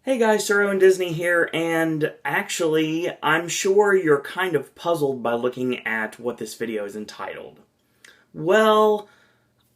Hey guys, Sir Owen Disney here, and actually, I'm sure you're kind of puzzled by looking at what this video is entitled. Well,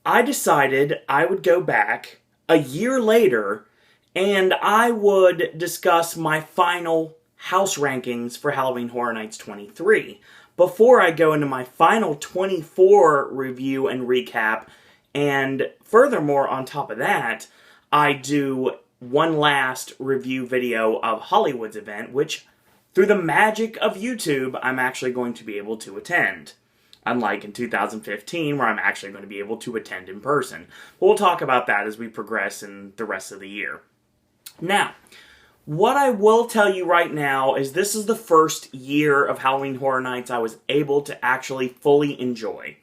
I decided I would go back a year later and I would discuss my final house rankings for Halloween Horror Nights 23 before I go into my final 24 review and recap. And furthermore, on top of that, I do one last review video of Hollywood's event, which, through the magic of YouTube, I'm actually going to be able to attend. Unlike in 2015, where I'm actually going to be able to attend in person. We'll talk about that as we progress in the rest of the year. Now, what I will tell you right now is this is the first year of Halloween Horror Nights I was able to actually fully enjoy.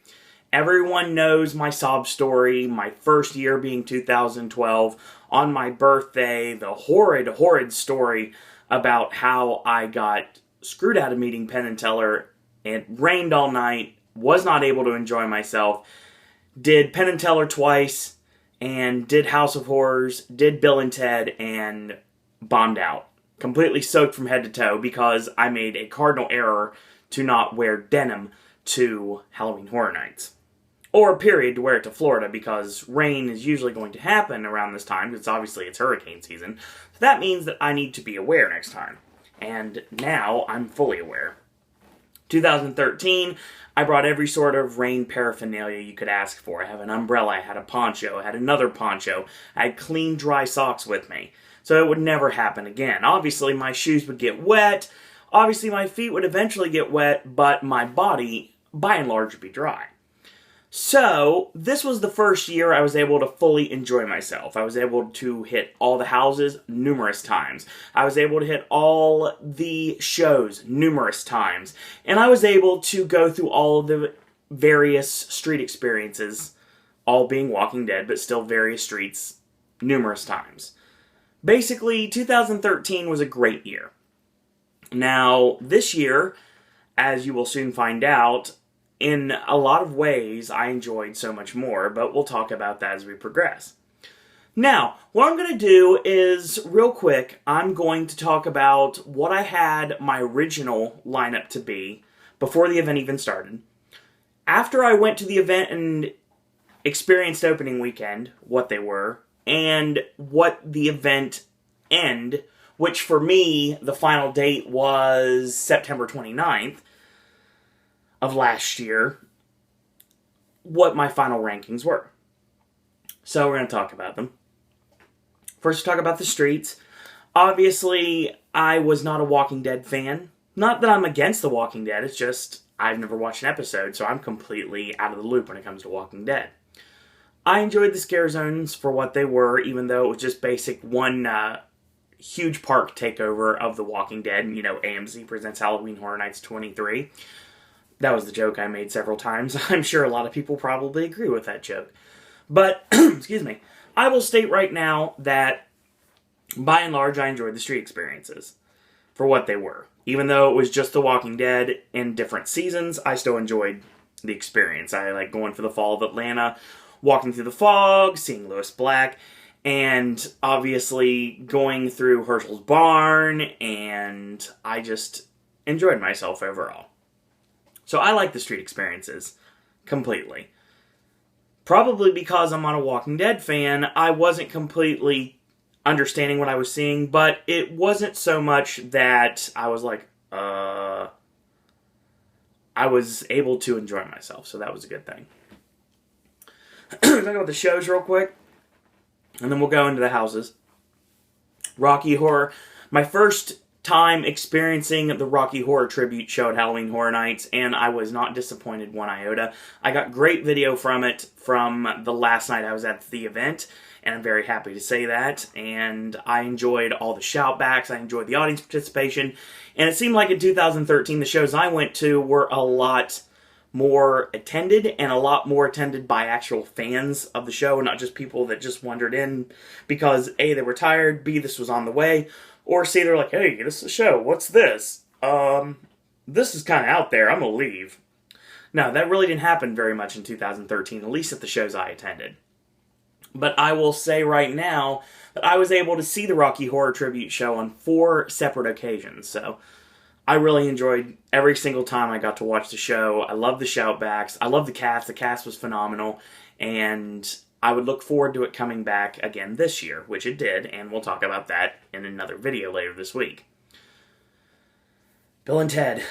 Everyone knows my sob story, my first year being 2012, on my birthday, the horrid story about how I got screwed out of meeting Penn and Teller. It rained all night, was not able to enjoy myself, did Penn and Teller twice, and did House of Horrors, did Bill and Ted, and bombed out. Completely soaked from head to toe because I made a cardinal error to not wear denim to Halloween Horror Nights. Or period, to wear it to Florida, because rain is usually going to happen around this time, because obviously it's hurricane season. So that means that I need to be aware next time. And now I'm fully aware. 2013, I brought every sort of rain paraphernalia you could ask for. I have an umbrella, I had a poncho, I had another poncho, I had clean, dry socks with me. So it would never happen again. Obviously, my shoes would get wet. Obviously, my feet would eventually get wet, but my body, by and large, would be dry. So, this was the first year I was able to fully enjoy myself. I was able to hit all the houses numerous times. I was able to hit all the shows numerous times. And I was able to go through all of the various street experiences, all being Walking Dead, but still various streets, numerous times. Basically, 2013 was a great year. Now, this year, as you will soon find out, in a lot of ways, I enjoyed so much more, but we'll talk about that as we progress. Now, what I'm going to do is, real quick, I'm going to talk about what I had my original lineup to be before the event even started. After I went to the event and experienced opening weekend, what they were, and what the event end, which for me, the final date was September 29th, of last year, what my final rankings were. So we're going to talk about them. First, talk about the streets. Obviously, I was not a Walking Dead fan. Not that I'm against The Walking Dead, it's just I've never watched an episode, so I'm completely out of the loop when it comes to Walking Dead. I enjoyed the scare zones for what they were, even though it was just basic one huge park takeover of The Walking Dead. You know, AMC presents Halloween Horror Nights 23. That was the joke I made several times. I'm sure a lot of people probably agree with that joke. But, excuse me, I will state right now that, by and large, I enjoyed the street experiences for what they were. Even though it was just The Walking Dead in different seasons, I still enjoyed the experience. I like going for the fall of Atlanta, walking through the fog, seeing Lewis Black, and obviously going through Herschel's barn, and I just enjoyed myself overall. So I like the street experiences completely. Probably because I'm not a Walking Dead fan, I wasn't completely understanding what I was seeing, but it wasn't so much that I was like, I was able to enjoy myself, so that was a good thing. Talk about the shows real quick, and then we'll go into the houses. Rocky Horror. My first time experiencing the Rocky Horror Tribute show at Halloween Horror Nights, and I was not disappointed one iota. I got great video from it from the last night I was at the event, and I'm very happy to say that, and I enjoyed all the shoutbacks, I enjoyed the audience participation, and it seemed like in 2013 the shows I went to were a lot more attended, and a lot more attended by actual fans of the show, not just people that just wandered in because A, they were tired, B, this was on the way, or C, they're like, hey, this is a show, what's this? This is kind of out there, I'm gonna leave. No, that really didn't happen very much in 2013, at least at the shows I attended. But I will say right now that I was able to see the Rocky Horror Tribute show on 4 separate occasions. So I really enjoyed every single time I got to watch the show. I love the shoutbacks. I love the cast. The cast was phenomenal. And I would look forward to it coming back again this year, which it did. And we'll talk about that in another video later this week. Bill and Ted.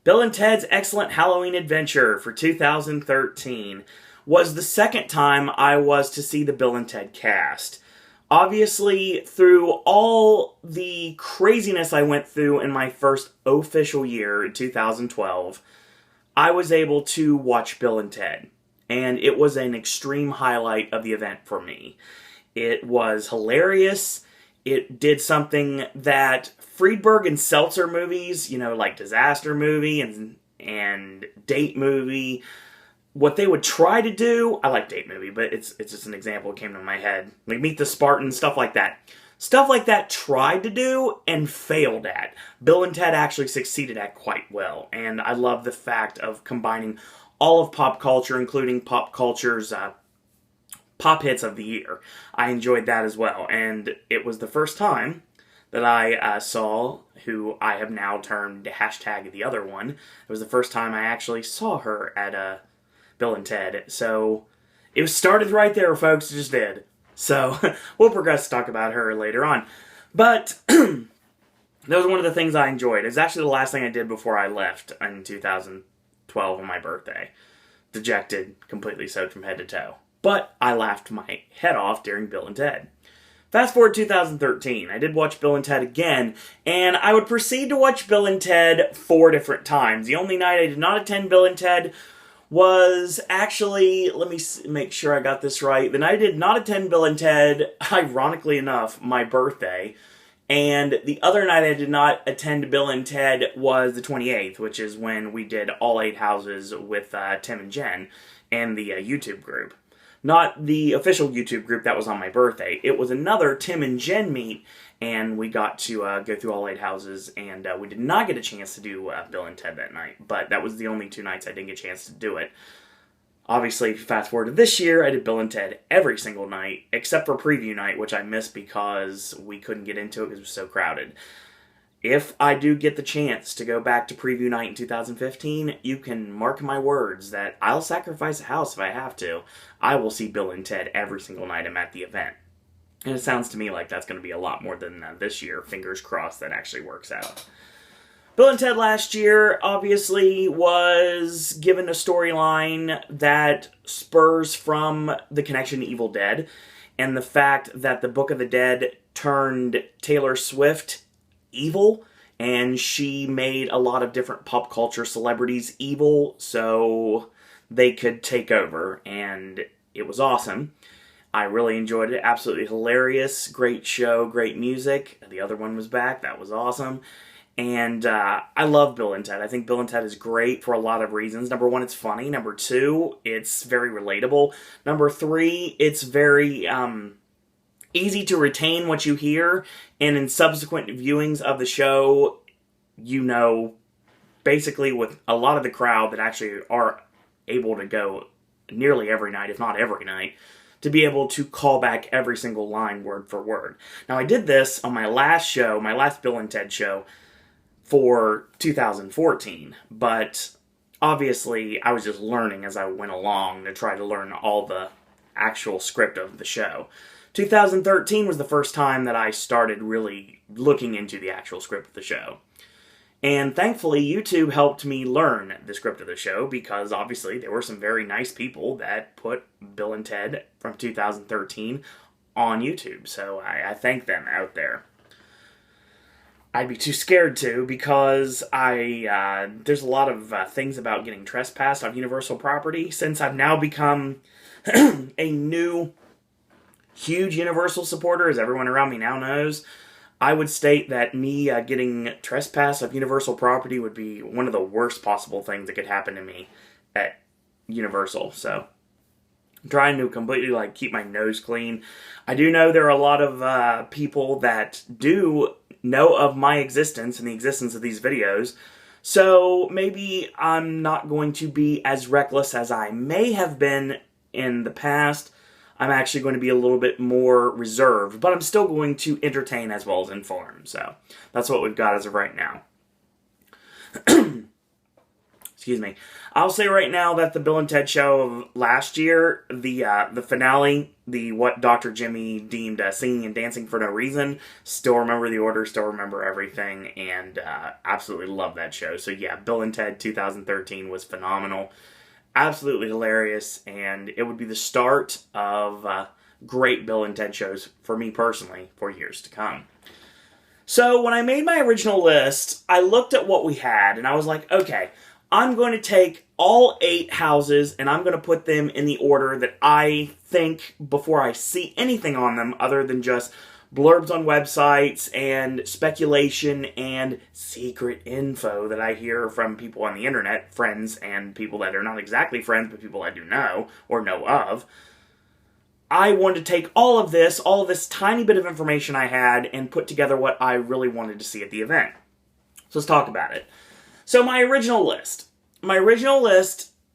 Bill and Ted's Excellent Halloween Adventure for 2013 was the second time I was to see the Bill and Ted cast. Obviously, through all the craziness I went through in my first official year in 2012, I was able to watch Bill and Ted, and it was an extreme highlight of the event for me. It was hilarious. It did something that Friedberg and Seltzer movies, like Disaster Movie and Date Movie, what they would try to do, I like Date Movie, but it's just an example that came to my head. Like Meet the Spartans, stuff like that. Stuff like that tried to do and failed at. Bill and Ted actually succeeded at quite well. And I love the fact of combining all of pop culture, including pop culture's pop hits of the year. I enjoyed that as well. And it was the first time that I saw, who I have now termed hashtag the other one. It was the first time I actually saw her at Bill and Ted. So it was started right there, folks. It just did. So we'll progress to talk about her later on. But that was one of the things I enjoyed. It was actually the last thing I did before I left in 2012 on my birthday. Dejected, completely soaked from head to toe. But I laughed my head off during Bill and Ted. Fast forward 2013, I did watch Bill and Ted again, and I would proceed to watch Bill and Ted 4 different times. The only night I did not attend Bill and Ted was actually, let me make sure I got this right, the night I did not attend Bill and Ted, ironically enough, my birthday, and the other night I did not attend Bill and Ted was the 28th, which is when we did all 8 houses with Tim and Jen and the YouTube group. Not the official YouTube group that was on my birthday. It was another Tim and Jen meet, and we got to go through all 8 houses, and we did not get a chance to do Bill and Ted that night, but that was the only 2 nights I didn't get a chance to do it. Obviously, fast forward to this year, I did Bill and Ted every single night, except for preview night, which I missed because we couldn't get into it because it was so crowded. If I do get the chance to go back to preview night in 2015, you can mark my words that I'll sacrifice a house if I have to. I will see Bill and Ted every single night I'm at the event. And it sounds to me like that's going to be a lot more than this year. Fingers crossed that actually works out. Bill and Ted last year obviously was given a storyline that spurs from the connection to Evil Dead, and the fact that the Book of the Dead turned Taylor Swift evil, and she made a lot of different pop culture celebrities evil so they could take over, and it was awesome. I really enjoyed it. Absolutely hilarious. Great show, great music. The other one was back. That was awesome. And I love Bill and Ted. I think Bill and Ted is great for a lot of reasons. Number 1, it's funny. Number 2, it's very relatable. Number 3, it's very easy to retain what you hear. And in subsequent viewings of the show, basically with a lot of the crowd that actually are able to go nearly every night, if not every night, to be able to call back every single line word for word. Now, I did this on my last show, my last Bill and Ted show for 2014, but obviously I was just learning as I went along to try to learn all the actual script of the show. 2013 was the first time that I started really looking into the actual script of the show. And thankfully, YouTube helped me learn the script of the show because obviously there were some very nice people that put Bill and Ted from 2013 on YouTube. So I thank them out there. I'd be too scared to because there's a lot of things about getting trespassed on Universal property. Since I've now become a new huge Universal supporter, as everyone around me now knows, I would state that me getting trespassed of Universal property would be one of the worst possible things that could happen to me at Universal. So I'm trying to completely keep my nose clean. I do know there are a lot of people that do know of my existence and the existence of these videos. So maybe I'm not going to be as reckless as I may have been in the past. I'm actually going to be a little bit more reserved, but I'm still going to entertain as well as inform. So that's what we've got as of right now. Excuse me. I'll say right now that the Bill and Ted show of last year, the finale, what Dr. Jimmy deemed singing and dancing for no reason, still remember the order, still remember everything, and absolutely love that show. So yeah, Bill and Ted 2013 was phenomenal, absolutely hilarious, and it would be the start of great Bill and Ted shows for me personally for years to come. So when I made my original list, I looked at what we had, and I was like, okay, I'm going to take all 8 houses and I'm going to put them in the order that I think before I see anything on them other than just blurbs on websites and speculation and secret info that I hear from people on the internet, friends and people that are not exactly friends, but people I do know or know of. I wanted to take all of this tiny bit of information I had and put together what I really wanted to see at the event. So let's talk about it. So my original list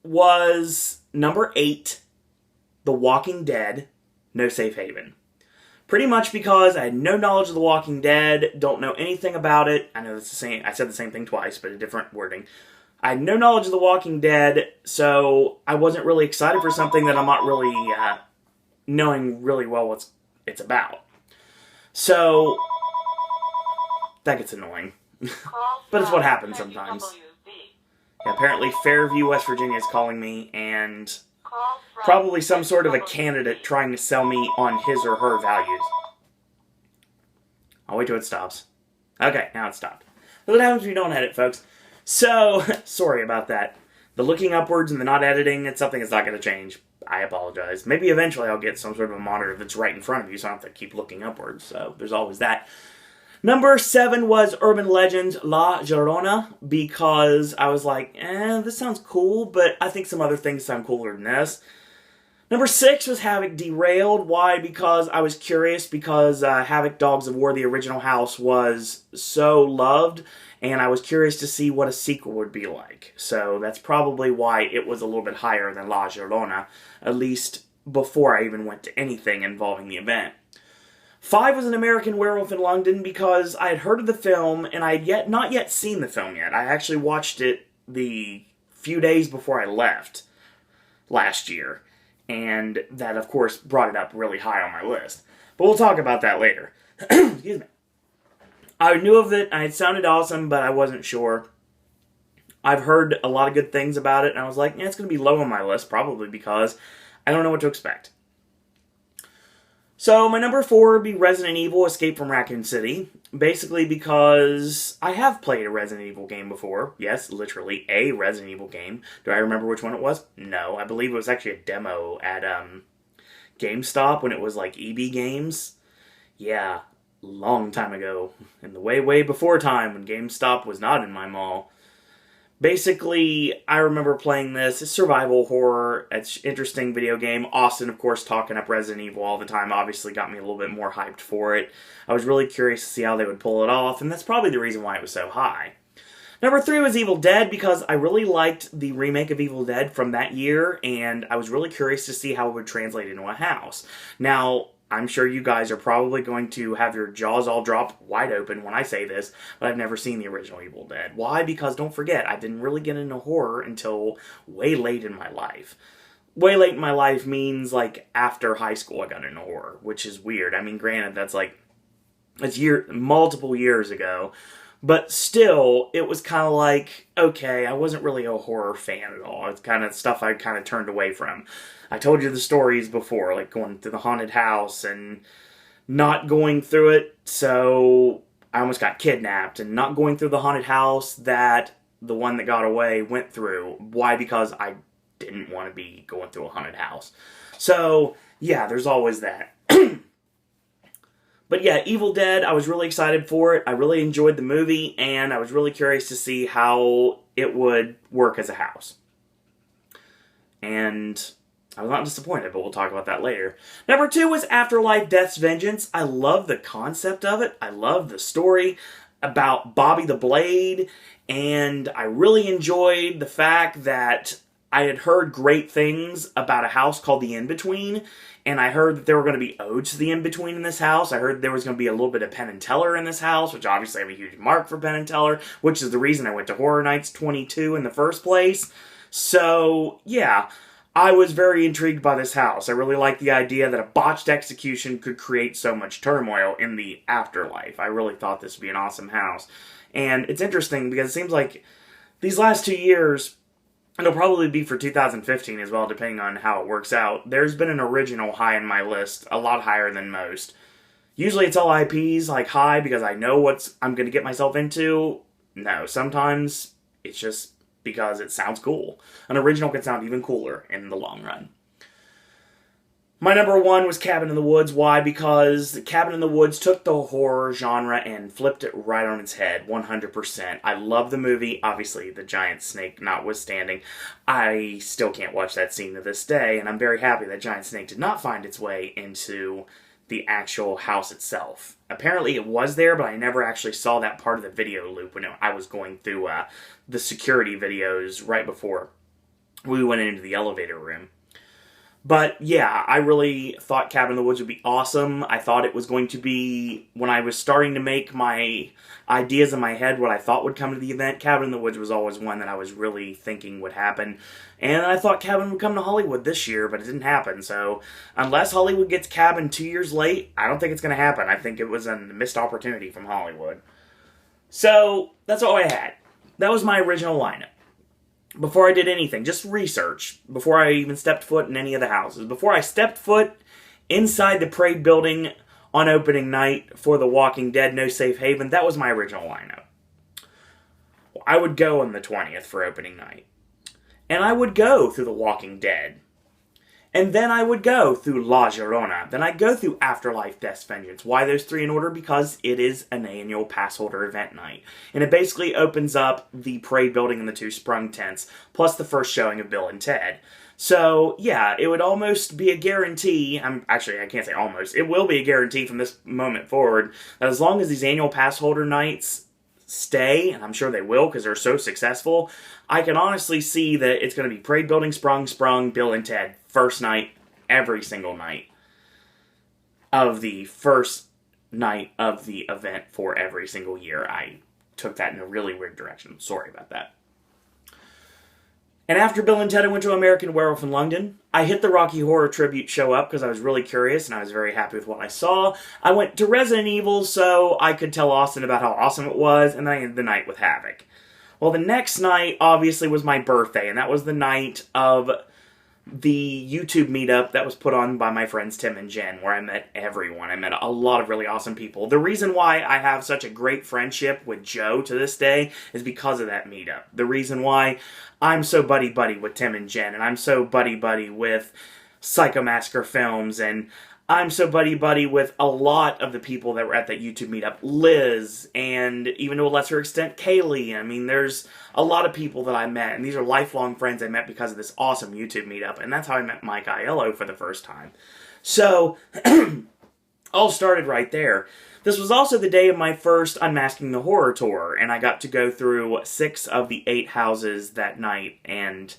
was number 8, The Walking Dead, No Safe Haven. Pretty much because I had no knowledge of The Walking Dead, don't know anything about it. I know it's the same. I said the same thing twice, but a different wording. I had no knowledge of The Walking Dead, so I wasn't really excited for something that I'm not really knowing really well what it's about. So that gets annoying. But it's what happens sometimes. Yeah, apparently Fairview, West Virginia is calling me, and probably some sort of a candidate trying to sell me on his or her values. I'll wait till it stops. Okay, now it stopped. That's what happens when you don't edit, folks. So, sorry about that. The looking upwards and the not editing, it's something that's not going to change. I apologize. Maybe eventually I'll get some sort of a monitor that's right in front of you, so I don't have to keep looking upwards. So, there's always that. Number 7 was Urban Legends La Llorona, because I was like, this sounds cool, but I think some other things sound cooler than this. Number 6 was Havoc Derailed. Why? Because I was curious, because Havoc Dogs of War, the original house, was so loved, and I was curious to see what a sequel would be like. So that's probably why it was a little bit higher than La Llorona, at least before I even went to anything involving the event. 5 was An American Werewolf in London, because I had heard of the film, and I had not yet seen the film yet. I actually watched it the few days before I left last year, and that, of course, brought it up really high on my list. But we'll talk about that later. Excuse me. I knew of it, it sounded awesome, but I wasn't sure. I've heard a lot of good things about it, and I was like, it's going to be low on my list, probably because I don't know what to expect. So my number 4 would be Resident Evil Escape from Raccoon City. Basically because I have played a Resident Evil game before. Yes, literally a Resident Evil game. Do I remember which one it was? No, I believe it was actually a demo at GameStop when it was like EB Games. Yeah, long time ago. In the way, way before time when GameStop was not in my mall. Basically, I remember playing this. It's survival horror. It's an interesting video game. Austin, of course, talking up Resident Evil all the time obviously got me a little bit more hyped for it. I was really curious to see how they would pull it off, and that's probably the reason why it was so high. Number 3 was Evil Dead, because I really liked the remake of Evil Dead from that year, and I was really curious to see how it would translate into a house. Now, I'm sure you guys are probably going to have your jaws all drop wide open when I say this, but I've never seen the original Evil Dead. Why? Because don't forget, I didn't really get into horror until way late in my life. Way late in my life means like after high school I got into horror, which is weird. I mean, granted, that's multiple years ago, but still, it was kind of like, okay, I wasn't really a horror fan at all. It's kind of stuff I kind of turned away from. I told you the stories before, like going to the haunted house and not going through it, so I almost got kidnapped, and not going through the haunted house that the one that got away went through. Why? Because I didn't want to be going through a haunted house. So, yeah, there's always that. But yeah, Evil Dead, I was really excited for it. I really enjoyed the movie, and I was really curious to see how it would work as a house. And I was not disappointed, but we'll talk about that later. Number 2 was Afterlife Death's Vengeance. I love the concept of it. I love the story about Bobby the Blade, and I really enjoyed the fact that I had heard great things about a house called the In-Between, and I heard that there were going to be odes to the In-Between in this house. I heard there was going to be a little bit of Penn and Teller in this house, which obviously I have a huge mark for Penn and Teller, which is the reason I went to Horror Nights 22 in the first place. So, yeah, I was very intrigued by this house. I really liked the idea that a botched execution could create so much turmoil in the afterlife. I really thought this would be an awesome house. And it's interesting because it seems like these last 2 years, and it'll probably be for 2015 as well, depending on how it works out, there's been an original high in my list, a lot higher than most. Usually it's all IPs, like high, because I know what I'm going to get myself into. No, sometimes it's just because it sounds cool. An original can sound even cooler in the long run. My number one was Cabin in the Woods. Why? Because Cabin in the Woods took the horror genre and flipped it right on its head, 100%. I love the movie, obviously, the giant snake notwithstanding. I still can't watch that scene to this day, and I'm very happy that giant snake did not find its way into the actual house itself. Apparently it was there, but I never actually saw that part of the video loop when I was going through the security videos right before we went into the elevator room. But yeah, I really thought Cabin in the Woods would be awesome. I thought it was going to be, when I was starting to make my ideas in my head what I thought would come to the event, Cabin in the Woods was always one that I was really thinking would happen. And I thought Cabin would come to Hollywood this year, but it didn't happen. So unless Hollywood gets Cabin 2 years late, I don't think it's going to happen. I think it was a missed opportunity from Hollywood. So that's all I had. That was my original lineup. Before I did anything, just research, before I even stepped foot in any of the houses, before I stepped foot inside the parade building on opening night for The Walking Dead No Safe Haven, that was my original lineup. I would go on the 20th for opening night. And I would go through The Walking Dead. And then I would go through La Llorona. Then I'd go through Afterlife Death's Vengeance. Why those three in order? Because it is an annual pass holder event night. And it basically opens up the parade building and the two sprung tents, plus the first showing of Bill and Ted. So, yeah, it would almost be a guarantee, actually, I can't say almost, it will be a guarantee from this moment forward, that as long as these annual pass holder nights stay, and I'm sure they will because they're so successful, I can honestly see that it's going to be parade building, sprung, Bill and Ted, first night, every single night of the first night of the event for every single year. I took that in a really weird direction. Sorry about that. And after Bill and Ted, I went to American Werewolf in London. I hit the Rocky Horror Tribute show up because I was really curious and I was very happy with what I saw. I went to Resident Evil so I could tell Austin about how awesome it was, and then I ended the night with Havoc. Well, the next night, obviously, was my birthday, and that was the night of the YouTube meetup that was put on by my friends Tim and Jen, where I met everyone. I met a lot of really awesome people. The reason why I have such a great friendship with Joe to this day is because of that meetup. The reason why I'm so buddy-buddy with Tim and Jen, and I'm so buddy-buddy with Psycho Massacre Films, and I'm so buddy-buddy with a lot of the people that were at that YouTube meetup. Liz, and even to a lesser extent, Kaylee. I mean, there's a lot of people that I met, and these are lifelong friends I met because of this awesome YouTube meetup, and that's how I met Mike Aiello for the first time. So, all started right there. This was also the day of my first Unmasking the Horror tour, and I got to go through 6 of the 8 houses that night, and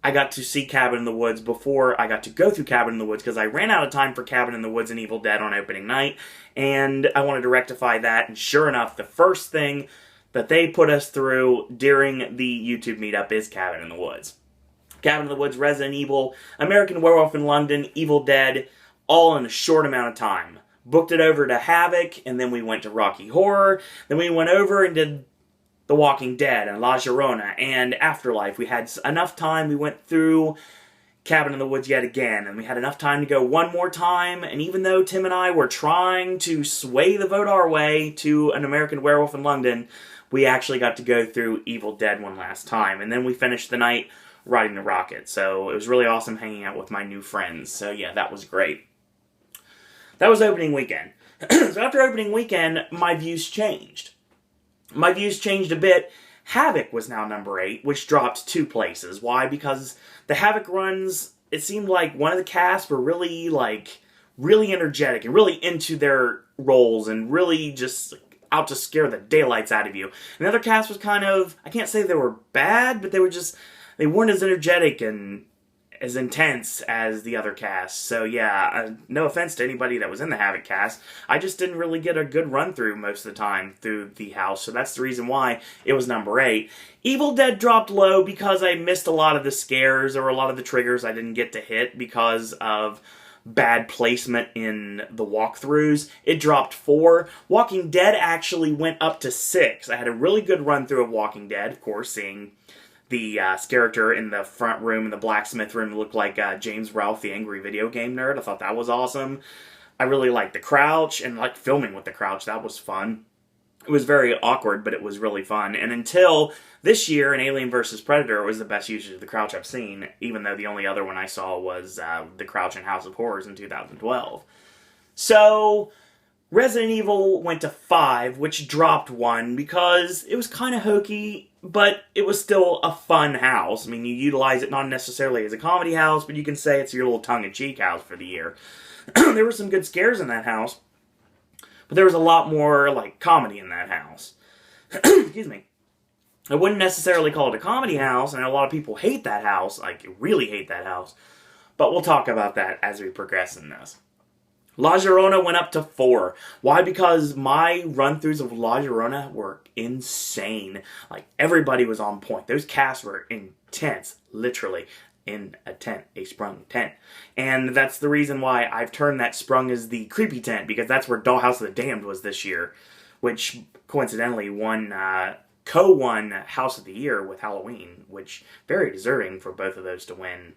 I got to see Cabin in the Woods before I got to go through Cabin in the Woods because I ran out of time for Cabin in the Woods and Evil Dead on opening night, and I wanted to rectify that, and sure enough, the first thing that they put us through during the YouTube meetup is Cabin in the Woods. Cabin in the Woods, Resident Evil, American Werewolf in London, Evil Dead, all in a short amount of time. Booked it over to Havoc, and then we went to Rocky Horror, then we went over and did The Walking Dead and La Llorona and Afterlife. We had enough time. We went through Cabin in the Woods yet again, and we had enough time to go one more time, and even though Tim and I were trying to sway the vote our way to an American Werewolf in London, we actually got to go through Evil Dead one last time, and then we finished the night riding the rocket. So it was really awesome hanging out with my new friends. So yeah, that was great. That was opening weekend. So after opening weekend, my views changed. My views changed a bit. Havoc was now number 8, which dropped 2 places. Why? Because the Havoc runs, it seemed like one of the cast were really energetic and really into their roles and really just out to scare the daylights out of you. And the other cast was kind of, I can't say they were bad, but they were just, they weren't as energetic and as intense as the other casts. So yeah, no offense to anybody that was in the Havoc cast, I just didn't really get a good run through most of the time through the house, so that's the reason why it was number 8. Evil Dead dropped low because I missed a lot of the scares, or a lot of the triggers I didn't get to hit because of bad placement in the walkthroughs. It dropped 4. Walking Dead actually went up to 6. I had a really good run through of Walking Dead, of course, seeing the character in the front room, in the blacksmith room, looked like James Ralph, the angry video game nerd. I thought that was awesome. I really liked the crouch, and like filming with the crouch. That was fun. It was very awkward, but it was really fun. And until this year, in Alien vs. Predator was the best usage of the crouch I've seen, even though the only other one I saw was the crouch in House of Horrors in 2012. So Resident Evil went to 5, which dropped 1 because it was kind of hokey, but it was still a fun house. I mean, you utilize it not necessarily as a comedy house, but you can say it's your little tongue-in-cheek house for the year. There were some good scares in that house, but there was a lot more, like, comedy in that house. Excuse me. I wouldn't necessarily call it a comedy house, and a lot of people hate that house, like, really hate that house, but we'll talk about that as we progress in this. La Llorona went up to 4. Why? Because my run-throughs of La Llorona were insane. Like, everybody was on point. Those casts were intense, literally. In a tent, a sprung tent. And that's the reason why I've turned that sprung as the creepy tent, because that's where Dollhouse of the Damned was this year, which coincidentally won, co-won House of the Year with Halloween, which very deserving for both of those to win.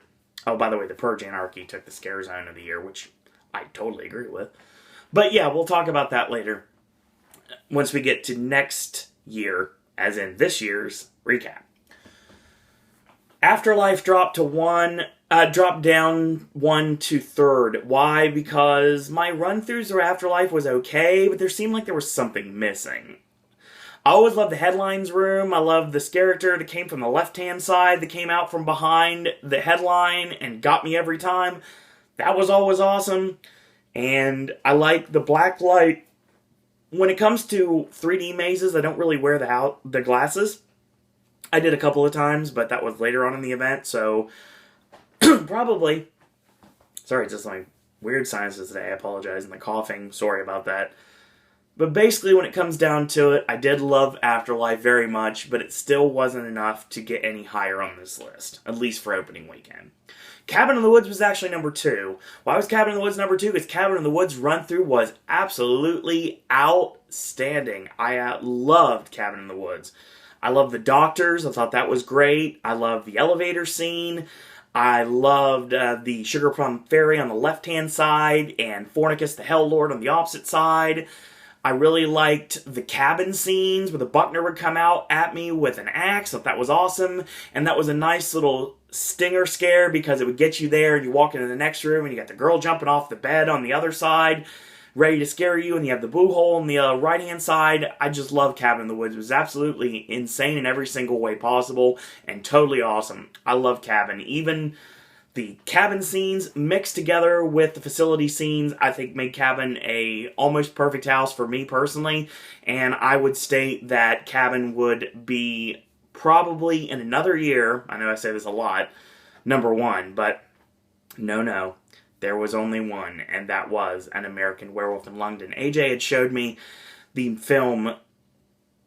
Oh, by the way, the Purge Anarchy took the Scare Zone of the Year, which I totally agree with. But yeah, we'll talk about that later once we get to next year, as in this year's recap. Afterlife dropped to 1, dropped down 1 to 3rd. Why? Because my run-throughs of Afterlife was okay, but there seemed like there was something missing. I always loved the headlines room. I loved this character that came from the left-hand side, that came out from behind the headline and got me every time. That was always awesome. And I like the black light. When it comes to 3D mazes, I don't really wear the glasses. I did a couple of times, but that was later on in the event, so probably. Sorry, it's just like weird sinuses today. I apologize, and the coughing. Sorry about that. But basically, when it comes down to it, I did love Afterlife very much, but it still wasn't enough to get any higher on this list, at least for opening weekend. Cabin in the Woods was actually number 2. Why was Cabin in the Woods number 2? Because Cabin in the Woods run-through was absolutely outstanding. I loved Cabin in the Woods. I loved the doctors. I thought that was great. I loved the elevator scene. I loved the Sugar Plum Fairy on the left-hand side and Fornicus the Hell Lord on the opposite side. I really liked the cabin scenes where the Buckner would come out at me with an axe. I thought that was awesome. And that was a nice little stinger scare because it would get you there and you walk into the next room and you got the girl jumping off the bed on the other side, ready to scare you, and you have the boo hole on the right-hand side. I just love Cabin in the Woods. It was absolutely insane in every single way possible, and totally awesome. I love Cabin. Even the cabin scenes mixed together with the facility scenes, I think made Cabin a almost perfect house for me personally, and I would state that Cabin would be probably in another year, I know I say this a lot, number 1, but no. There was only one, and that was An American Werewolf in London. AJ had showed me the film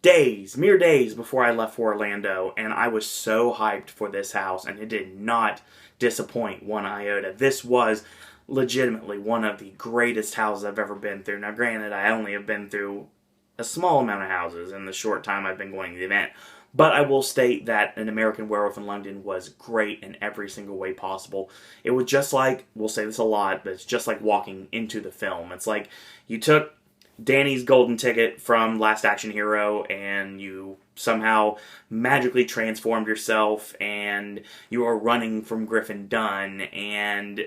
mere days before I left for Orlando, and I was so hyped for this house, and it did not disappoint one iota. This was legitimately one of the greatest houses I've ever been through. Now, granted, I only have been through a small amount of houses in the short time I've been going to the event, but I will state that An American Werewolf in London was great in every single way possible. It was just like, we'll say this a lot, but it's just like walking into the film. It's like you took Danny's golden ticket from Last Action Hero and you somehow magically transformed yourself and you are running from Griffin Dunn and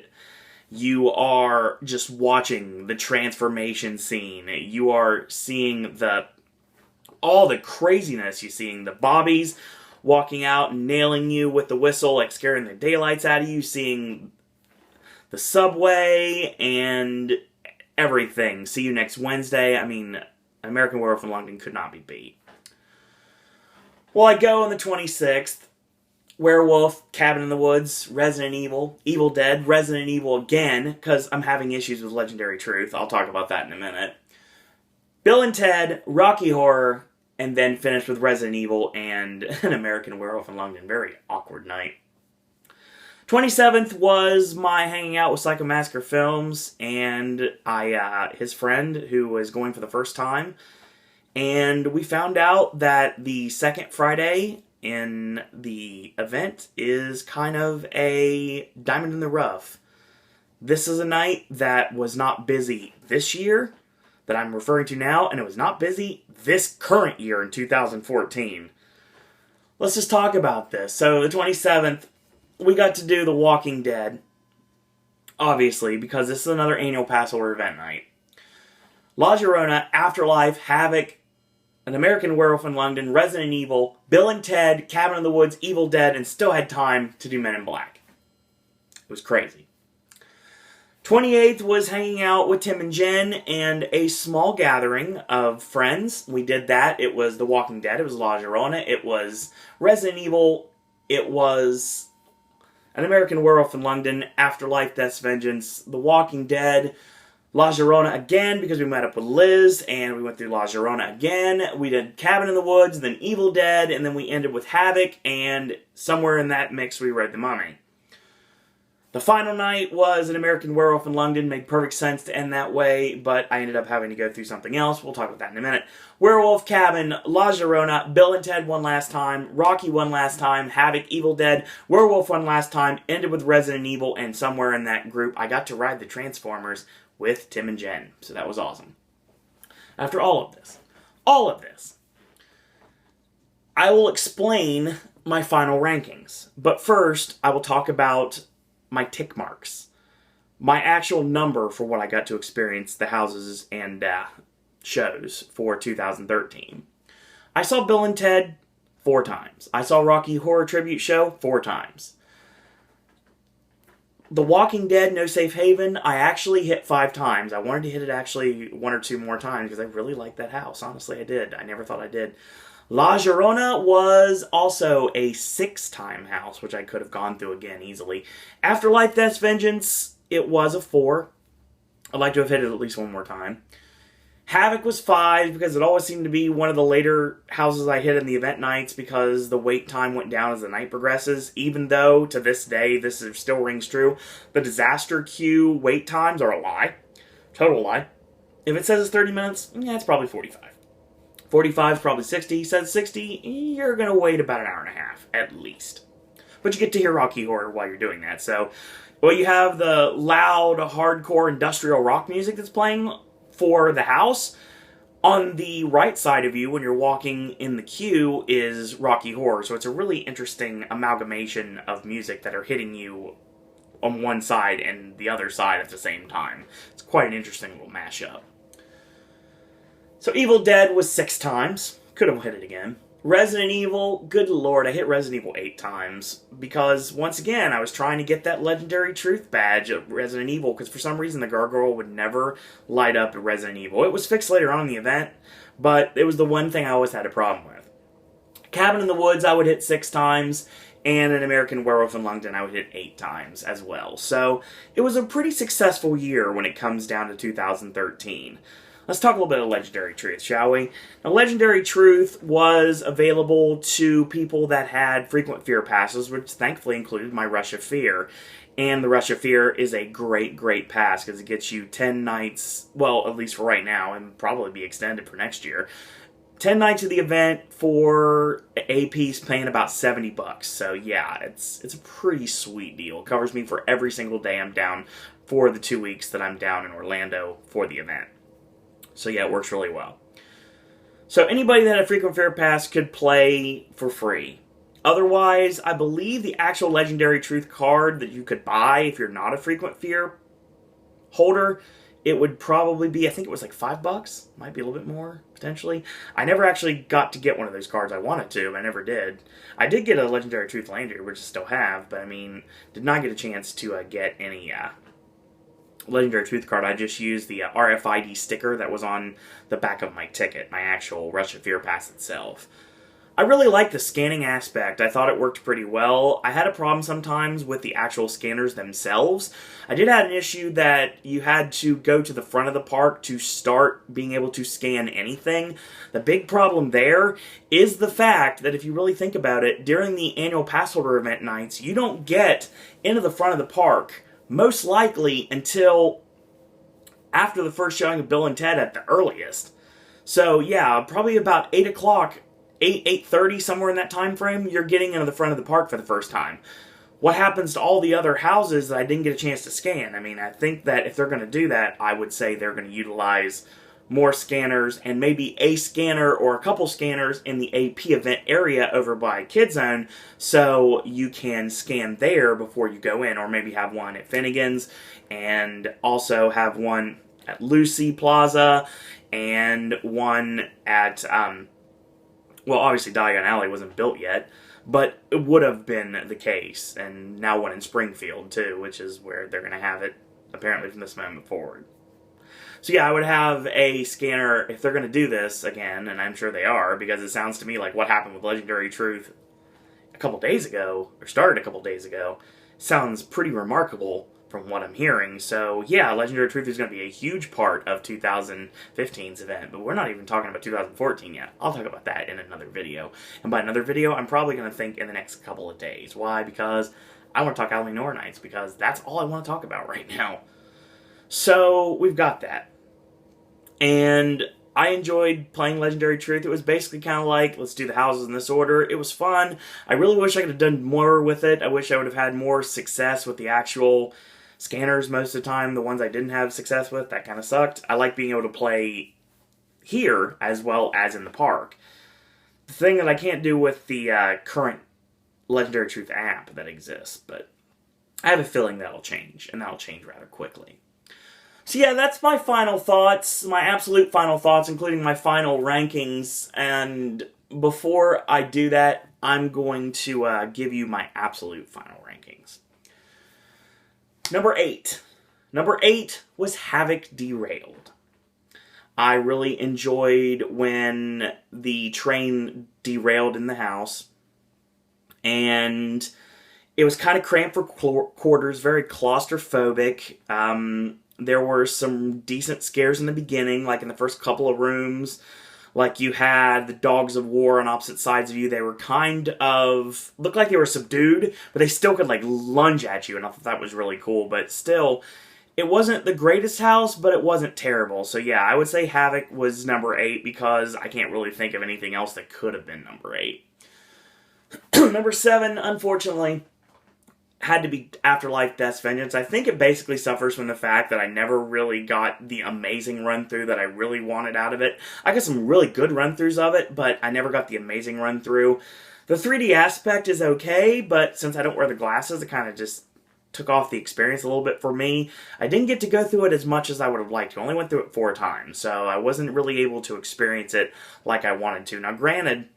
you are just watching the transformation scene. You are seeing all the craziness. You're seeing the bobbies walking out and nailing you with the whistle, like scaring the daylights out of you, seeing the subway and everything. See you next Wednesday. I mean, American Werewolf in London could not be beat. Well, I go on the 26th. Werewolf, Cabin in the Woods, Resident Evil, Evil Dead, Resident Evil again, because I'm having issues with Legendary Truth. I'll talk about that in a minute. Bill and Ted, Rocky Horror, and then finished with Resident Evil and An American Werewolf in London. Very awkward night. 27th was my hanging out with Psycho Massacre Films and his friend who was going for the first time. And we found out that the second Friday in the event is kind of a diamond in the rough. This is a night that was not busy this year, that I'm referring to now, and it was not busy this current year in 2014. Let's just talk about this. So the 27th, we got to do The Walking Dead, obviously, because this is another annual pass holder event night. La Llorona, Afterlife, Havoc, An American Werewolf in London, Resident Evil, Bill and Ted, Cabin in the Woods, Evil Dead, and still had time to do Men in Black. It was crazy. 28th was hanging out with Tim and Jen and a small gathering of friends. We did that. It was The Walking Dead. It was La Llorona. It was Resident Evil. It was An American Werewolf in London, Afterlife, Death's Vengeance, The Walking Dead, La Llorona again, because we met up with Liz, and we went through La Llorona again. We did Cabin in the Woods, then Evil Dead, and then we ended with Havoc, and somewhere in that mix we read The Mummy. The final night was An American Werewolf in London. Made perfect sense to end that way, but I ended up having to go through something else. We'll talk about that in a minute. Werewolf, Cabin, La Llorona, Bill and Ted one last time, Rocky one last time, Havoc, Evil Dead, Werewolf one last time, ended with Resident Evil, and somewhere in that group I got to ride the Transformers with Tim and Jen. So that was awesome. After all of this, I will explain my final rankings. But first, I will talk about my tick marks. My actual number for what I got to experience the houses and shows for 2013. I saw Bill and Ted 4 times. I saw Rocky Horror Tribute Show 4 times. The Walking Dead No Safe Haven, I actually hit 5 times. I wanted to hit it actually 1 or 2 more times because I really liked that house. Honestly, I did. I never thought I did. La Llorona was also a 6-time house, which I could have gone through again easily. Afterlife, Death's Vengeance, it was a 4. I'd like to have hit it at least 1 more time. Havoc was 5 because it always seemed to be one of the later houses I hit in the event nights because the wait time went down as the night progresses, even though to this day this still rings true. The disaster queue wait times are a lie. Total lie. If it says it's 30 minutes, yeah, it's probably 45. 45 is probably 60. Says 60, you're going to wait about an hour and a half, at least. But you get to hear Rocky Horror while you're doing that. So, well, you have the loud, hardcore, industrial rock music that's playing for the house. On the right side of you, when you're walking in the queue, is Rocky Horror. So it's a really interesting amalgamation of music that are hitting you on one side and the other side at the same time. It's quite an interesting little mashup. So Evil Dead was 6 times. Could have hit it again. Resident Evil, good lord, I hit Resident Evil 8 times. Because, once again, I was trying to get that Legendary Truth badge at Resident Evil, because for some reason the gargoyle would never light up at Resident Evil. It was fixed later on in the event, but it was the one thing I always had a problem with. Cabin in the Woods I would hit 6 times, and An American Werewolf in London I would hit 8 times as well. So, it was a pretty successful year when it comes down to 2013. Let's talk a little bit of Legendary Truth, shall we? Now, Legendary Truth was available to people that had frequent fear passes, which thankfully included my Rush of Fear. And the Rush of Fear is a great, great pass because it gets you 10 nights, well, at least for right now, and probably be extended for next year. 10 nights of the event for a piece paying about $70. So yeah, it's a pretty sweet deal. It covers me for every single day I'm down for the 2 weeks that I'm down in Orlando for the event. So yeah, it works really well. So anybody that had a frequent fair pass could play for free. Otherwise, I believe the actual Legendary Truth card that you could buy if you're not a frequent fear holder, it would probably be, I think it was like $5. Might be a little bit more, potentially. I never actually got to get one of those cards. I wanted to, but I never did. I did get a Legendary Truth Lanyard, which I still have, but I mean, did not get a chance to get any Legendary Truth card. I just used the RFID sticker that was on the back of my ticket, my actual Rush of Fear pass itself. I really like the scanning aspect. I thought it worked pretty well. I had a problem sometimes with the actual scanners themselves. I did have an issue that you had to go to the front of the park to start being able to scan anything. The big problem there is the fact that if you really think about it, during the annual pass holder event nights, you don't get into the front of the park, most likely until after the first showing of Bill and Ted at the earliest. So yeah, probably about 8 o'clock, 8:30, somewhere in that time frame, you're getting into the front of the park for the first time. What happens to all the other houses that I didn't get a chance to scan? I mean, I think that if they're going to do that, I would say they're going to utilize more scanners and maybe a scanner or a couple scanners in the AP event area over by Kid Zone so you can scan there before you go in, or maybe have one at Finnegan's and also have one at Lucy Plaza and one at well, obviously Diagon Alley wasn't built yet, but it would have been the case. And now one in Springfield, too, which is where they're going to have it, apparently, from this moment forward. So yeah, I would have a scanner, if they're going to do this again, and I'm sure they are, because it sounds to me like what happened with Legendary Truth a couple days ago, or started a couple days ago, sounds pretty remarkable from what I'm hearing. So yeah, Legendary Truth is going to be a huge part of 2015's event, but we're not even talking about 2014 yet. I'll talk about that in another video. And by another video, I'm probably going to think in the next couple of days. Why? Because I want to talk Halloween Horror Nights, because that's all I want to talk about right now. So we've got that. And I enjoyed playing Legendary Truth. It was basically kind of like, let's do the houses in this order. It was fun. I really wish I could have done more with it. I wish I would have had more success with the actual scanners most of the time. The ones I didn't have success with, that kind of sucked. I like being able to play here as well as in the park. The thing that I can't do with the current Legendary Truth app that exists, but I have a feeling that'll change, and that'll change rather quickly. So yeah, that's my final thoughts, my absolute final thoughts, including my final rankings. And before I do that, I'm going to give you my absolute final rankings. Number 8. Number 8 was Havoc Derailed. I really enjoyed when the train derailed in the house. And it was kind of cramped for quarters, very claustrophobic. There were some decent scares in the beginning, like in the first couple of rooms. Like you had the Dogs of War on opposite sides of you. They were kind of, looked like they were subdued, but they still could like lunge at you, and I thought that was really cool. But still, it wasn't the greatest house, but it wasn't terrible. So yeah, I would say Havoc was number 8 because I can't really think of anything else that could have been number 8. Number 7, unfortunately, had to be Afterlife Death's Vengeance. I think it basically suffers from the fact that I never really got the amazing run-through that I really wanted out of it. I got some really good run-throughs of it, but I never got the amazing run-through. The 3D aspect is okay, but since I don't wear the glasses, it kind of just took off the experience a little bit for me. I didn't get to go through it as much as I would have liked to. I only went through it 4 times, so I wasn't really able to experience it like I wanted to. Now, granted,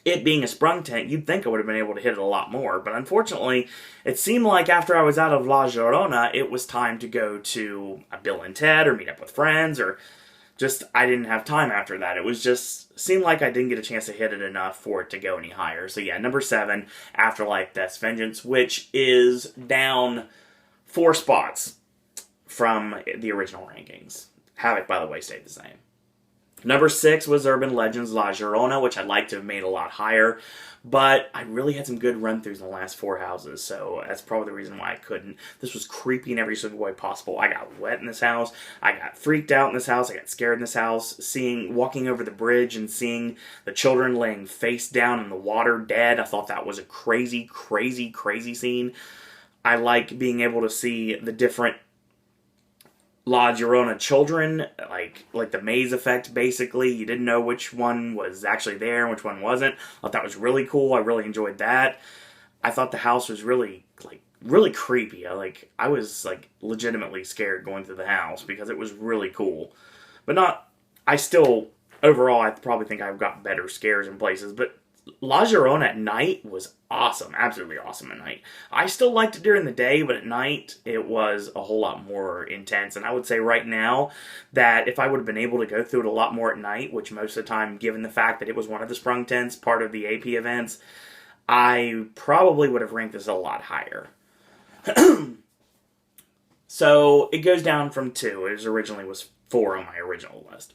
it being a sprung tent, you'd think I would have been able to hit it a lot more. But unfortunately, it seemed like after I was out of La Llorona, it was time to go to a Bill and Ted or meet up with friends, or just, I didn't have time after that. It was just, seemed like I didn't get a chance to hit it enough for it to go any higher. So yeah, number 7, Afterlife Death's Vengeance, which is down 4 spots from the original rankings. Havoc, by the way, stayed the same. Number 6 was Urban Legends La Llorona, which I'd like to have made a lot higher, but I really had some good run-throughs in the last 4 houses, so that's probably the reason why I couldn't. This was creepy in every single way possible. I got wet in this house, I got freaked out in this house, I got scared in this house, walking over the bridge and seeing the children laying face down in the water dead. I thought that was a crazy, crazy, crazy scene. I like being able to see the different La Llorona children, like the maze effect, basically. You didn't know which one was actually there and which one wasn't. I thought that was really cool. I really enjoyed that. I thought the house was really creepy. I was legitimately scared going through the house because it was really cool. But overall, I probably think I've got better scares in places, but La Llorona at night was awesome. Absolutely awesome at night. I still liked it during the day, but at night it was a whole lot more intense. And I would say right now that if I would have been able to go through it a lot more at night, which most of the time, given the fact that it was one of the sprung tents, part of the AP events, I probably would have ranked this a lot higher. So it goes down from 2. It originally was 4 on my original list.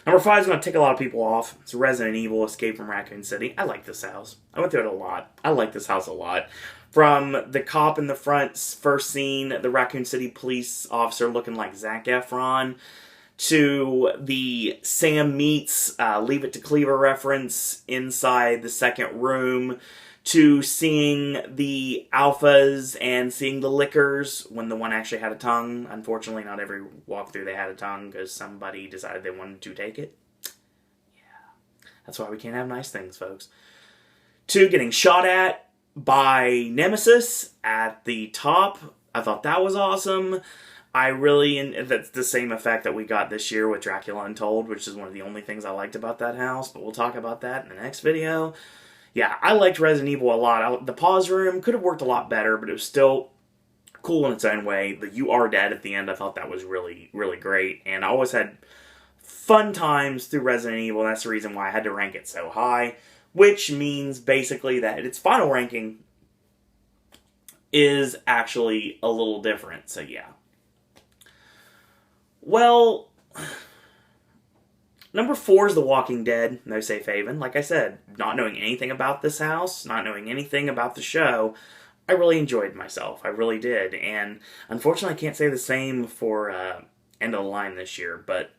Number 5 is going to tick a lot of people off. It's Resident Evil Escape from Raccoon City. I like this house. I went through it a lot. I like this house a lot. From the cop in the front's first scene, the Raccoon City police officer looking like Zac Efron, to the Sam Meets Leave It to Cleaver reference inside the second room, to seeing the alphas and seeing the lickers when the one actually had a tongue. Unfortunately, not every walkthrough they had a tongue because somebody decided they wanted to take it. Yeah. That's why we can't have nice things, folks. To getting shot at by Nemesis at the top. I thought that was awesome. And that's the same effect that we got this year with Dracula Untold, which is one of the only things I liked about that house, but we'll talk about that in the next video. Yeah, I liked Resident Evil a lot. The pause room could have worked a lot better, but it was still cool in its own way. The You Are Dead at the end, I thought that was really, really great. And I always had fun times through Resident Evil, and that's the reason why I had to rank it so high. Which means, basically, that its final ranking is actually a little different. So, yeah. Well, number 4 is The Walking Dead, No Safe Haven. Like I said, not knowing anything about this house, not knowing anything about the show, I really enjoyed myself. I really did. And unfortunately, I can't say the same for End of the Line this year, but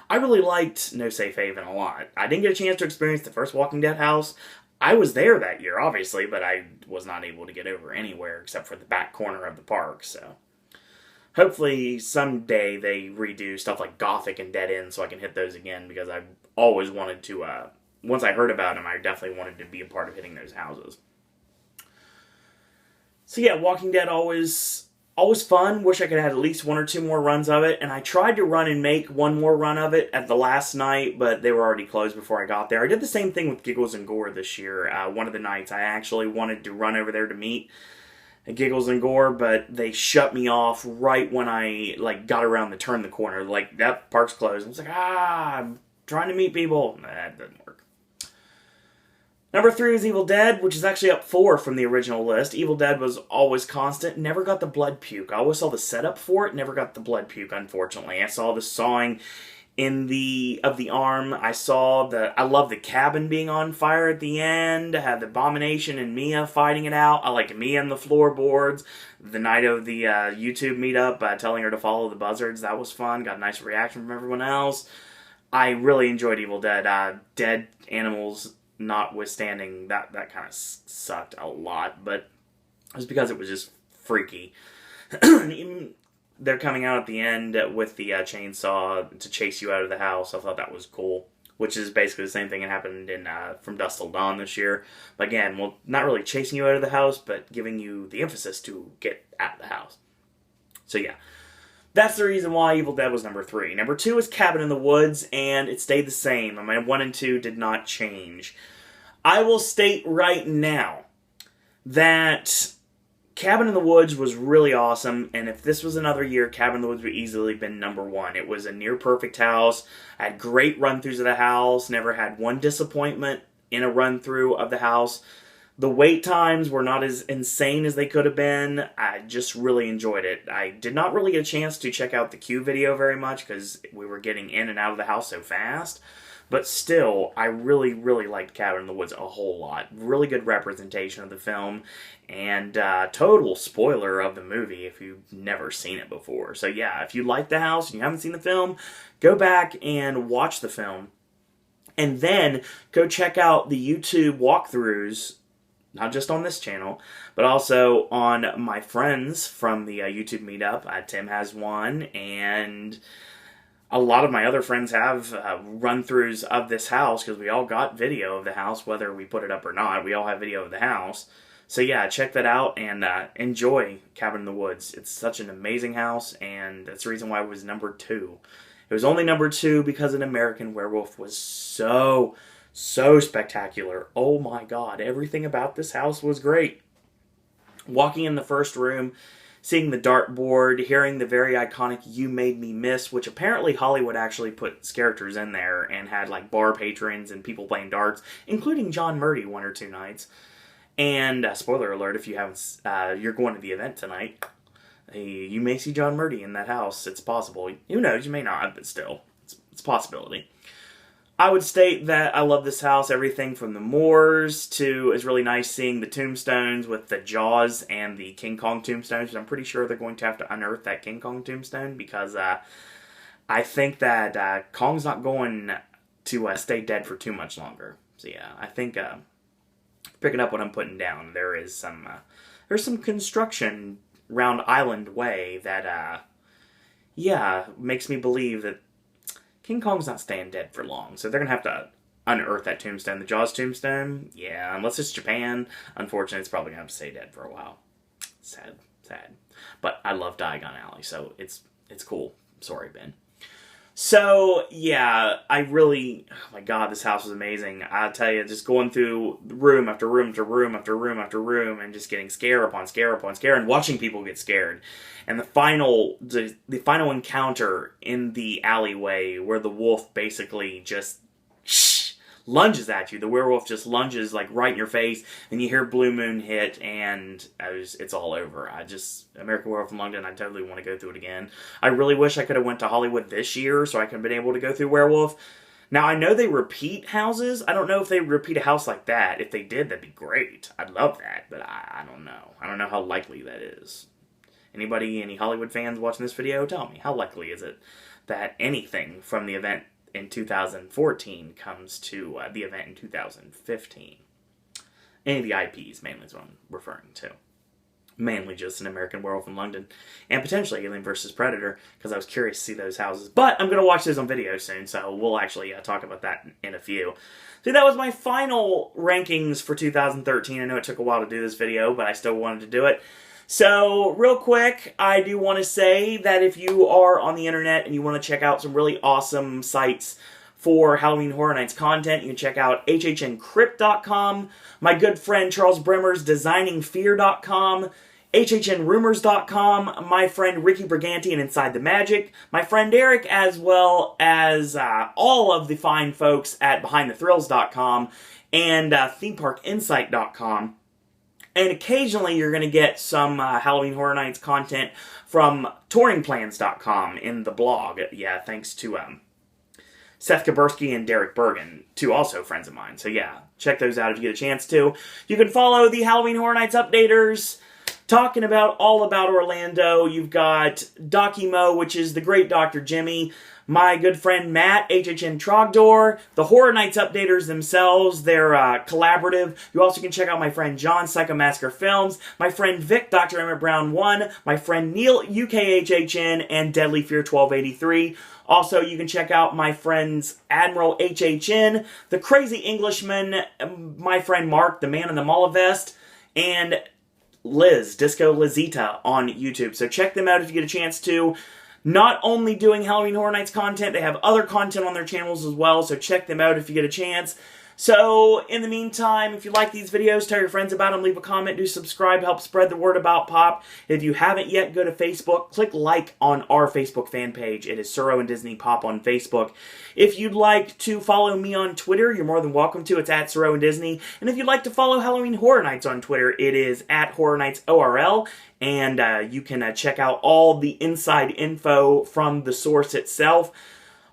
I really liked No Safe Haven a lot. I didn't get a chance to experience the first Walking Dead house. I was there that year, obviously, but I was not able to get over anywhere except for the back corner of the park, so hopefully someday they redo stuff like Gothic and Dead End so I can hit those again, because I always wanted to, once I heard about them, I definitely wanted to be a part of hitting those houses. So yeah, Walking Dead always fun. Wish I could have had at least 1 or 2 more runs of it, and I tried to run and make one more run of it at the last night, but they were already closed before I got there. I did the same thing with Giggles and Gore this year. One of the nights I actually wanted to run over there to meet Giggles and Gore, but they shut me off right when I got around the turn the corner. That park's closed. I was like, I'm trying to meet people. That doesn't work. Number 3 is Evil Dead, which is actually up 4 from the original list. Evil Dead was always constant. Never got the blood puke. I always saw the setup for it. Never got the blood puke, unfortunately. I saw the sawing of the arm. I love the cabin being on fire at the end. I had the Abomination and Mia fighting it out. I liked Mia and the floorboards. The night of the YouTube meetup, telling her to follow the buzzards. That was fun. Got a nice reaction from everyone else. I really enjoyed Evil Dead. Dead animals notwithstanding, that kind of sucked a lot, but it was because it was just freaky. They're coming out at the end with the chainsaw to chase you out of the house. I thought that was cool, which is basically the same thing that happened in From Dusk Till Dawn this year. But again, well, not really chasing you out of the house, but giving you the emphasis to get out of the house. So yeah, that's the reason why Evil Dead was number 3. Number 2 is Cabin in the Woods, and it stayed the same. My 1 and 2 did not change. I will state right now that Cabin in the Woods was really awesome, and if this was another year, Cabin in the Woods would easily have been number 1. It was a near-perfect house. I had great run-throughs of the house, never had one disappointment in a run-through of the house. The wait times were not as insane as they could have been. I just really enjoyed it. I did not really get a chance to check out the Q video very much because we were getting in and out of the house so fast. But still, I really, really liked Cabin in the Woods a whole lot. Really good representation of the film. And total spoiler of the movie if you've never seen it before. So yeah, if you like the house and you haven't seen the film, go back and watch the film. And then go check out the YouTube walkthroughs, not just on this channel, but also on my friends from the YouTube meetup. Tim has one, and a lot of my other friends have run-throughs of this house, because we all got video of the house, whether we put it up or not. We all have video of the house. So yeah, check that out and enjoy Cabin in the Woods. It's such an amazing house, and that's the reason why it was number 2. It was only number 2 because An American Werewolf was so So spectacular. Oh my god, everything about this house was great. Walking in the first room, seeing the dartboard, hearing the very iconic You Made Me Miss, which apparently Hollywood actually put characters in there and had like bar patrons and people playing darts, including John Murdy one or two nights. And spoiler alert, if you haven't, you're going to the event tonight, you may see John Murdy in that house. It's possible. Who knows? You may not, but still, it's a possibility. I would state that I love this house. Everything from the Moors to, it's really nice seeing the tombstones with the Jaws and the King Kong tombstones. I'm pretty sure they're going to have to unearth that King Kong tombstone because I think that Kong's not going to stay dead for too much longer. So yeah, I think picking up what I'm putting down, there's some construction around Island Way that makes me believe that King Kong's not staying dead for long, so they're going to have to unearth that tombstone. The Jaws tombstone, yeah, unless it's Japan, unfortunately, it's probably going to have to stay dead for a while. Sad. But I love Diagon Alley, so it's cool. Sorry, Ben. So, yeah, oh my god, this house was amazing. I tell you, just going through room after room after room after room after room and just getting scare upon scare upon scare and watching people get scared. And the final encounter in the alleyway where the wolf basically just lunges at you. The werewolf just lunges like right in your face, and you hear Blue Moon hit, and it's all over. American Werewolf in London, I totally want to go through it again. I really wish I could have went to Hollywood this year so I could have been able to go through Werewolf. Now, I know they repeat houses. I don't know if they repeat a house like that. If they did, that'd be great. I'd love that, but I don't know. I don't know how likely that is. Any Hollywood fans watching this video, tell me, how likely is it that anything from the event in 2014 comes to the event in 2015? Any of the IPs, mainly, is what I'm referring to. Mainly just an American Werewolf in London, and potentially Alien vs. Predator, because I was curious to see those houses. But I'm going to watch those on video soon, so we'll actually talk about that in a few. So that was my final rankings for 2013. I know it took a while to do this video, but I still wanted to do it. So, real quick, I do want to say that if you are on the internet and you want to check out some really awesome sites for Halloween Horror Nights content, you can check out HHNCrypt.com, my good friend Charles Bremer's DesigningFear.com, HHNRumors.com, my friend Ricky Briganti and Inside the Magic, my friend Eric, as well as all of the fine folks at BehindTheThrills.com and ThemeParkInsight.com. And occasionally you're going to get some Halloween Horror Nights content from TouringPlans.com in the blog. Yeah, thanks to Seth Kabursky and Derek Bergen, two also friends of mine. So yeah, check those out if you get a chance to. You can follow the Halloween Horror Nights Updaters, talking all about Orlando. You've got Docky Mo, which is the great Dr. Jimmy. My good friend Matt, HHN Trogdor, the Horror Nights Updaters themselves, they're collaborative. You also can check out my friend John, Psycho Massacre Films, my friend Vic, Dr. Emmett Brown 1, my friend Neil, UKHHN, and Deadly Fear 1283. Also, you can check out my friends Admiral HHN, the Crazy Englishman, my friend Mark, the Man in the Mala Vest, and Liz, Disco Lizita on YouTube. So check them out if you get a chance to. Not only doing Halloween Horror Nights content, they have other content on their channels as well, so check them out if you get a chance. So, in the meantime, if you like these videos, tell your friends about them, leave a comment, do subscribe, help spread the word about Pop. If you haven't yet, go to Facebook, click like on our Facebook fan page. It is Suro and Disney Pop on Facebook. If you'd like to follow me on Twitter, you're more than welcome to. It's at Suro and Disney. And if you'd like to follow Halloween Horror Nights on Twitter, it is at Horror Nights ORL. And you can check out all the inside info from the source itself.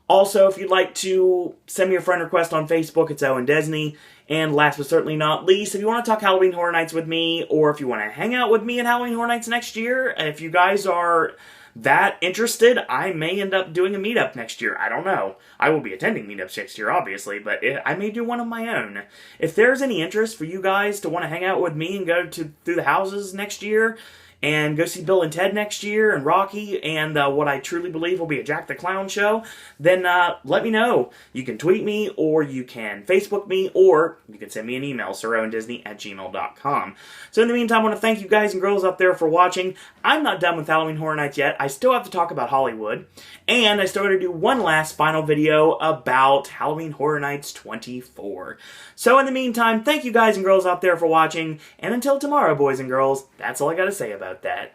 Also, if you'd like to send me a friend request on Facebook, it's Owen Desney. And last but certainly not least, if you want to talk Halloween Horror Nights with me, or if you want to hang out with me at Halloween Horror Nights next year, if you guys are that interested, I may end up doing a meetup next year. I don't know. I will be attending meetups next year, obviously, but I may do one of my own. If there's any interest for you guys to want to hang out with me and go through the houses next year, and go see Bill and Ted next year and Rocky and what I truly believe will be a Jack the Clown show, then let me know. You can tweet me, or you can Facebook me, or you can send me an email, SirOwenDisney@gmail.com. So in the meantime, I want to thank you guys and girls out there for watching. I'm not done with Halloween Horror Nights yet. I still have to talk about Hollywood, and I still got to do one last final video about Halloween Horror Nights 24. So in the meantime, thank you guys and girls out there for watching, and until tomorrow, boys and girls, that's all I got to say about that.